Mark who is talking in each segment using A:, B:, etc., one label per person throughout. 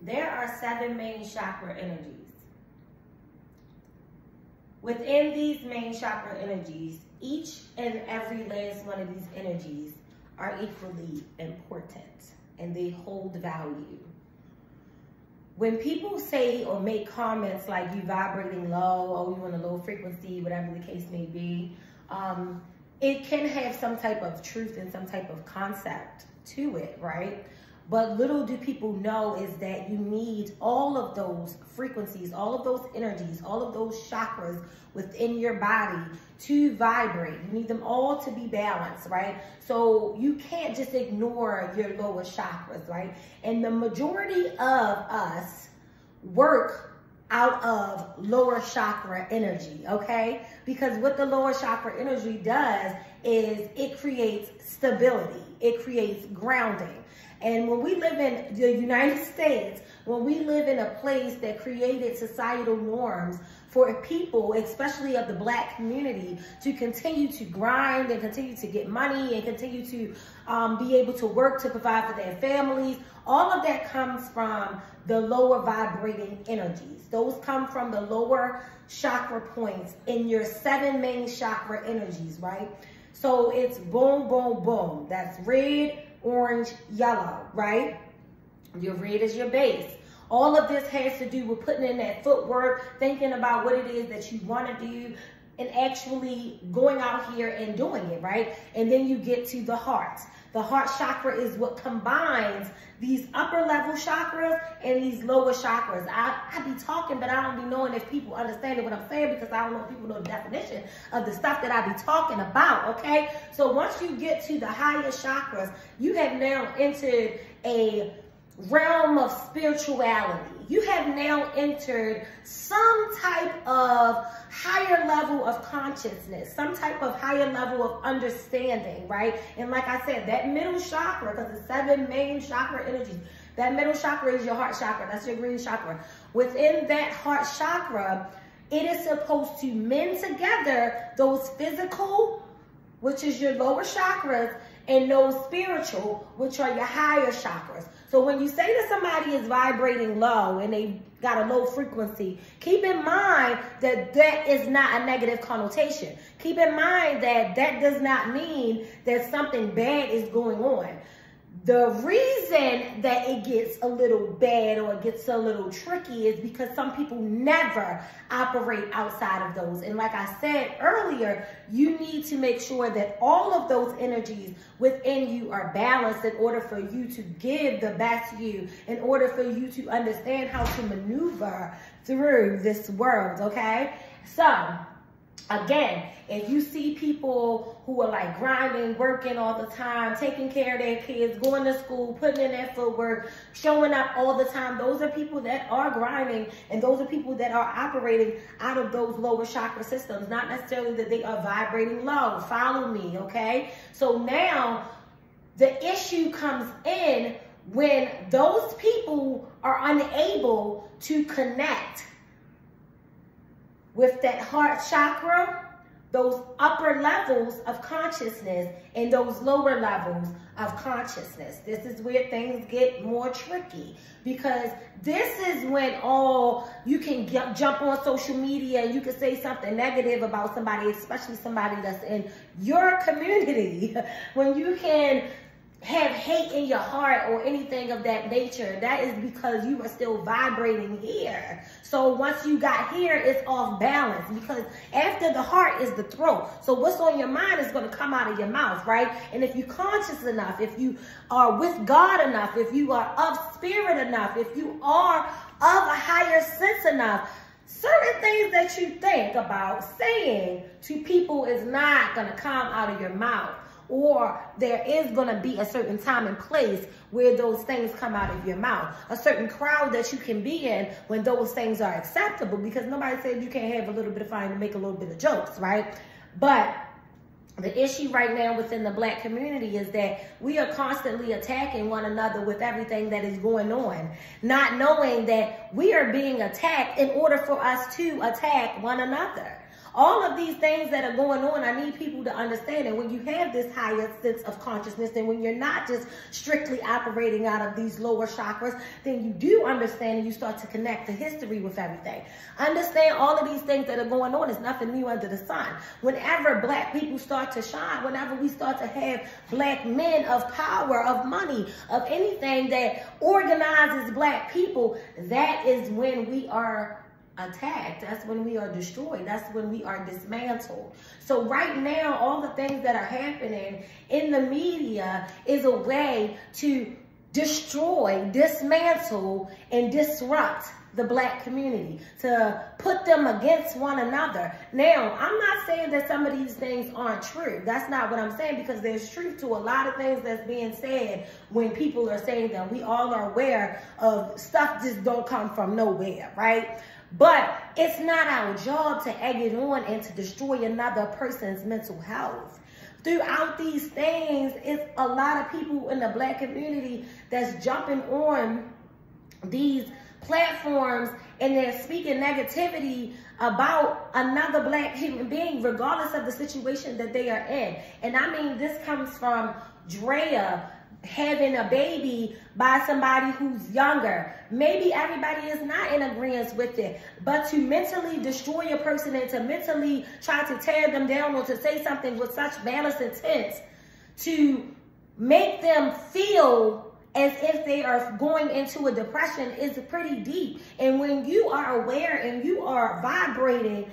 A: There are 7 main chakra energies. Within these main chakra energies, each and every last one of these energies are equally important and they hold value. When people say or make comments like you vibrating low, or you on a low frequency, whatever the case may be, it can have some type of truth and some type of concept to it, right? But little do people know is that you need all of those frequencies, all of those energies, all of those chakras within your body to vibrate. You need them all to be balanced, right? So you can't just ignore your lower chakras, right? And the majority of us work out of lower chakra energy, okay? Because what the lower chakra energy does is it creates stability. It creates grounding. And when we live in the United States, when we live in a place that created societal norms for people, especially of the Black community, to continue to grind and continue to get money and continue to be able to work to provide for their families, all of that comes from the lower vibrating energies. Those come from the lower chakra points in your 7 main chakra energies, right? So it's boom, boom, boom. That's red, orange, yellow, right? Your red is your base. All of this has to do with putting in that footwork, thinking about what it is that you want to do, and actually going out here and doing it, right? And then you get to the heart. The heart chakra is what combines these upper level chakras and these lower chakras. I be talking, but I don't be knowing if people understand what I'm saying, because I don't know if people know the definition of the stuff that I be talking about, okay? So once you get to the higher chakras, you have now entered a realm of spirituality. You have now entered some type of higher level of consciousness, some type of higher level of understanding, right? And like I said, that middle chakra, because the 7 main chakra energies, that middle chakra is your heart chakra. That's your green chakra. Within that heart chakra, it is supposed to mend together those physical, which is your lower chakras, and those spiritual, which are your higher chakras. So when you say that somebody is vibrating low and they got a low frequency, keep in mind that that is not a negative connotation. Keep in mind that that does not mean that something bad is going on. The reason that it gets a little bad or it gets a little tricky is because some people never operate outside of those. And like I said earlier, you need to make sure that all of those energies within you are balanced in order for you to give the best you, in order for you to understand how to maneuver through this world, okay? So, again, if you see people who are like grinding, working all the time, taking care of their kids, going to school, putting in their footwork, showing up all the time, those are people that are grinding, and those are people that are operating out of those lower chakra systems, not necessarily that they are vibrating low. Follow me, okay? So now the issue comes in when those people are unable to connect with that heart chakra, those upper levels of consciousness and those lower levels of consciousness. This is where things get more tricky, because this is when you can jump on social media and you can say something negative about somebody, especially somebody that's in your community. When you can have hate in your heart or anything of that nature, that is because you are still vibrating here. So once you got here, it's off balance, because after the heart is the throat. So what's on your mind is going to come out of your mouth, right? And if you're conscious enough, if you are with God enough, if you are of spirit enough, if you are of a higher sense enough, certain things that you think about saying to people is not going to come out of your mouth. Or there is going to be a certain time and place where those things come out of your mouth. A certain crowd that you can be in when those things are acceptable, because nobody said you can't have a little bit of fun and make a little bit of jokes, right? But the issue right now within the Black community is that we are constantly attacking one another with everything that is going on, not knowing that we are being attacked in order for us to attack one another. All of these things that are going on, I need people to understand that when you have this higher sense of consciousness, and when you're not just strictly operating out of these lower chakras, then you do understand and you start to connect the history with everything. Understand all of these things that are going on is nothing new under the sun. Whenever black people start to shine, whenever we start to have black men of power, of money, of anything that organizes black people, that is when we are attacked. That's when we are destroyed. That's when we are dismantled. So right now, all the things that are happening in the media is a way to destroy, dismantle, and disrupt the black community, to put them against one another. Now, I'm not saying that some of these things aren't true. That's not what I'm saying, because there's truth to a lot of things that's being said when people are saying that we all are aware of stuff just don't come from nowhere, right? But it's not our job to egg it on and to destroy another person's mental health. Throughout these things, it's a lot of people in the black community that's jumping on these platforms and they're speaking negativity about another black human being, regardless of the situation that they are in. And I mean, this comes from Drea having a baby by somebody who's younger. Maybe everybody is not in agreement with it, but to mentally destroy a person and to mentally try to tear them down or to say something with such malice intent to make them feel as if they are going into a depression is pretty deep. And when you are aware and you are vibrating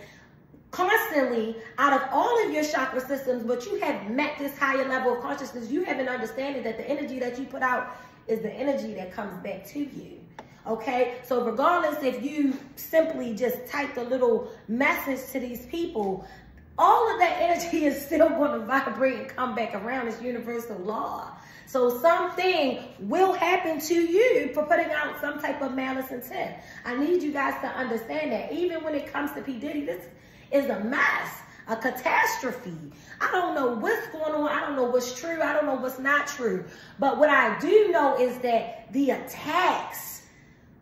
A: constantly out of all of your chakra systems, but you have met this higher level of consciousness, you have an understanding that the energy that you put out is the energy that comes back to you. Okay, so regardless if you simply just typed a little message to these people, all of that energy is still going to vibrate and come back around. It's universal law. So something will happen to you for putting out some type of malice intent. I need you guys to understand that. Even when it comes to P. Diddy, this is a mess, a catastrophe. I don't know what's going on. I don't know what's true. I don't know what's not true. But what I do know is that the attacks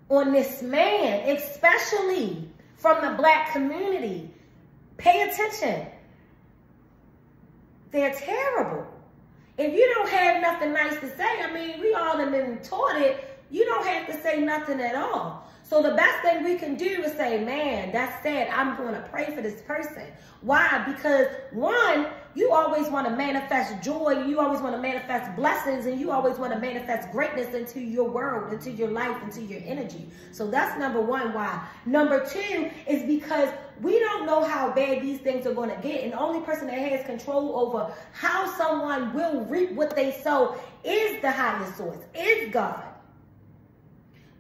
A: on this man, especially from the black community, pay attention. They're terrible. If you don't have nothing nice to say, I mean, we all have been taught it, you don't have to say nothing at all. So the best thing we can do is say, man, that's sad. I'm going to pray for this person. Why? Because one, you always want to manifest joy. You always want to manifest blessings, and you always want to manifest greatness into your world, into your life, into your energy. So that's number one, why. Number two is because we don't know how bad these things are going to get. And the only person that has control over how someone will reap what they sow is the highest source, is God.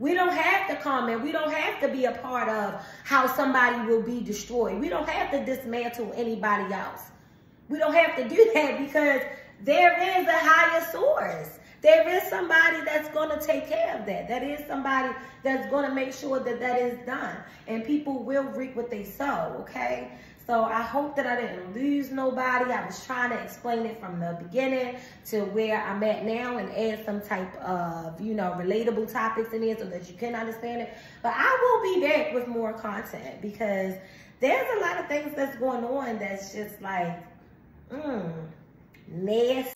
A: We don't have to comment. We don't have to be a part of how somebody will be destroyed. We don't have to dismantle anybody else. We don't have to do that, because there is a higher source. There is somebody that's going to take care of that. That is somebody that's going to make sure that that is done. And people will reap what they sow, okay? So I hope that I didn't lose nobody. I was trying to explain it from the beginning to where I'm at now and add some type of, you know, relatable topics in there so that you can understand it. But I will be back with more content, because there's a lot of things that's going on that's just like, nasty.